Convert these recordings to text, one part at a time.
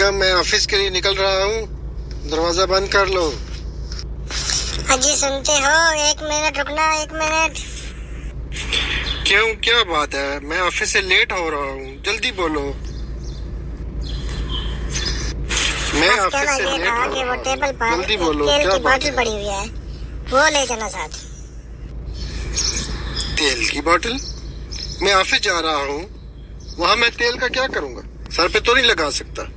बेगम, मैं ऑफिस के लिए निकल रहा हूँ, दरवाजा बंद कर लो। अजी सुनते हो? 1 मिनट रुकना, 1 मिनट। क्यों, क्या बात है? मैं ऑफिस से लेट हो रहा हूँ, जल्दी बोलो। मैं ऑफिस से लेट हो कि वो टेबल पर जल्दी बोलो, तेल क्या की बात बोतल है? पड़ी हुई है, वो ले जाना साथ। तेल की बोतल? मैं ऑफिस जा रहा हूँ, वहाँ मैं तेल का क्या करूँगा? सर पे तो नहीं लगा सकता।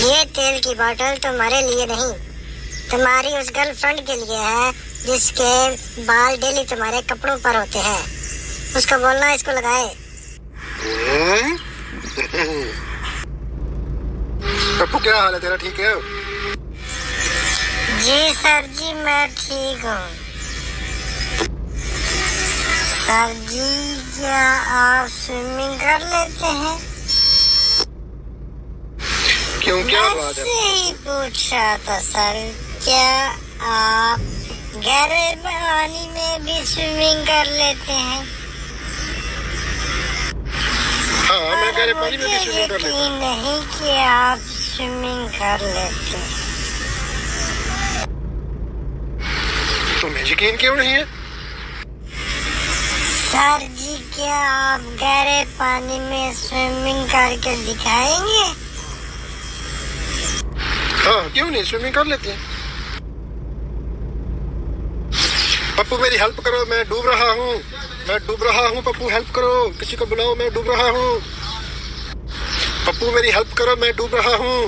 ये तेल की बोतल तुम्हारे लिए नहीं, तुम्हारी उस गर्लफ्रेंड के लिए है जिसके बाल डेली तुम्हारे कपड़ों पर होते हैं। उसको बोलना इसको लगाए। पप्पू, क्या हाल है तेरा? ठीक है? जी सर जी, मैं ठीक हूँ। सर जी, क्या आप स्विमिंग कर लेते हैं? क्यों, क्या बात है? ही पूछा था सर, क्या आप गहरे पानी में भी स्विमिंग कर लेते हैं? हाँ, मैं गहरे पानी में भी स्विमिंग कर लेता हूँ। नहीं कि आप स्विमिंग कर लेते हैं। तुम्हें यकीन क्यों नहीं है? सर जी, क्या आप गहरे पानी में स्विमिंग करके दिखाएंगे? हाँ, क्यों नहीं, स्विमिंग कर लेते हैं। पप्पू, मेरी हेल्प करो, मैं डूब रहा हूँ, मैं डूब रहा हूँ। पप्पू, हेल्प करो, किसी को बुलाओ, मैं डूब रहा हूँ। पप्पू, मेरी हेल्प करो, मैं डूब रहा हूँ।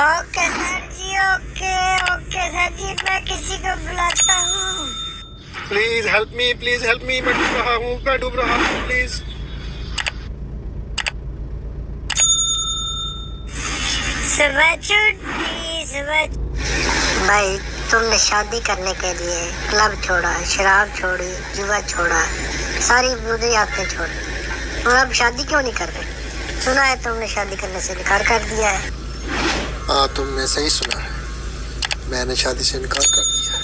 ओके सर जी, ओके ओके सर जी, मैं किसी को बुलाता हूँ। Please help me, please help me, मैं डूब रहा हूँ, मैं डूब रहा हूँ, प्लीज। सुबह छुट्टी, सुबह। भाई, तुमने शादी करने के लिए क्लब छोड़ा, शराब छोड़ी, जुआ छोड़ा, सारी बुरी आदतें छोड़ी, और अब शादी क्यों नहीं कर रहे? सुना है तुमने शादी करने से इनकार कर दिया है। हाँ, तुमने सही सुना है, मैंने शादी से इनकार कर दिया है।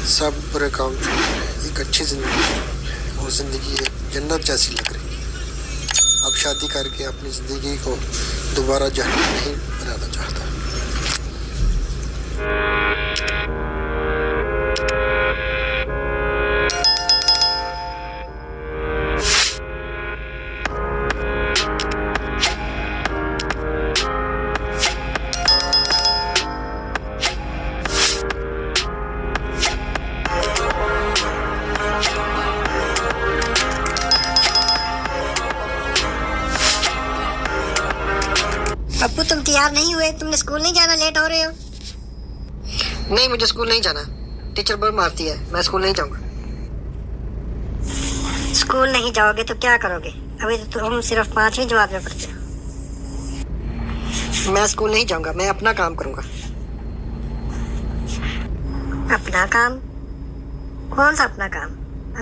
सब बुरे काम छोड़ के एक अच्छी जिंदगी, वो जिंदगी एक जन्नत जैसी लग रही है। अब शादी करके अपनी जिंदगी को दोबारा जहन्नम नहीं बनाना चाहता। पप्पू, तुम तैयार नहीं हुए? तुमने स्कूल नहीं जाना, लेट हो रहे हो। नहीं, मुझे स्कूल नहीं जाना, टीचर बहुत मारती है, मैं स्कूल नहीं जाऊंगा। स्कूल नहीं जाओगे तो क्या करोगे? अभी तो तुम सिर्फ 5वीं जमात में पढ़ते हो। मैं स्कूल नहीं जाऊंगा, मैं अपना काम करूंगा। अपना काम? कौन सा अपना काम?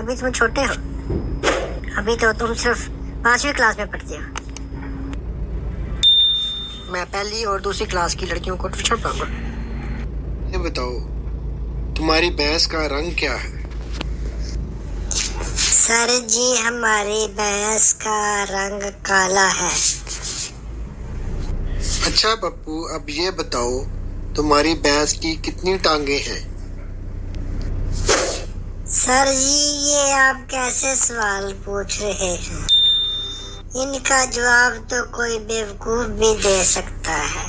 अभी तुम छोटे हो, अभी तो तुम सिर्फ 5वीं क्लास में पढ़ते हो। मैं पहली और दूसरी क्लास की लड़कियों को ट्यूशन पढ़ाऊंगा। ये बताओ, तुम्हारी भैंस का रंग क्या है? सर जी, हमारी भैंस का रंग काला है। अच्छा पप्पू, अब ये बताओ, तुम्हारी भैंस की कितनी टांगे हैं? सर जी, ये आप कैसे सवाल पूछ रहे हैं? इनका जवाब तो कोई बेवकूफ भी दे सकता है।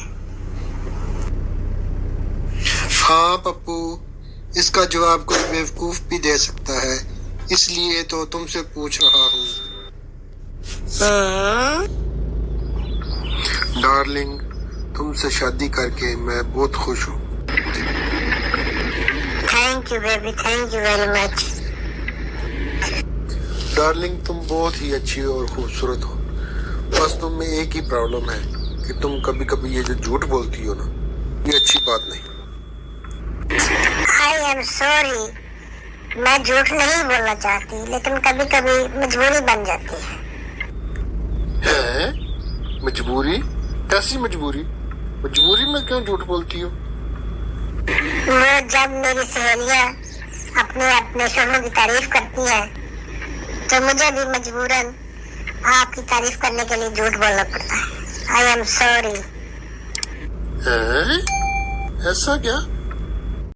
हाँ पप्पू, इसका जवाब कोई बेवकूफ भी दे सकता है, इसलिए तो तुमसे पूछ रहा हूँ। डार्लिंग, तुमसे शादी करके मैं बहुत खुश हूँ। Thank you baby, thank you very much. Darling, तुम बहुत ही अच्छी और खूबसूरत हो, बस तुम में एक ही प्रॉब्लम है कि तुम कभी कभी ये जो झूठ बोलती हो ना, ये अच्छी बात नहीं। आई एम सॉरी, मैं झूठ नहीं बोलना चाहती, लेकिन कभी कभी मजबूरी बन जाती है। मजबूरी? कैसी मजबूरी? मजबूरी में क्यों झूठ बोलती हो? वो जब मेरी सहेलियां अपने अपने शोहरों की तारीफ करती हैं, तो मुझे भी मजबूरन आपकी तारीफ करने के लिए झूठ बोलना पड़ता है। I am sorry. हैं? ऐसा क्या?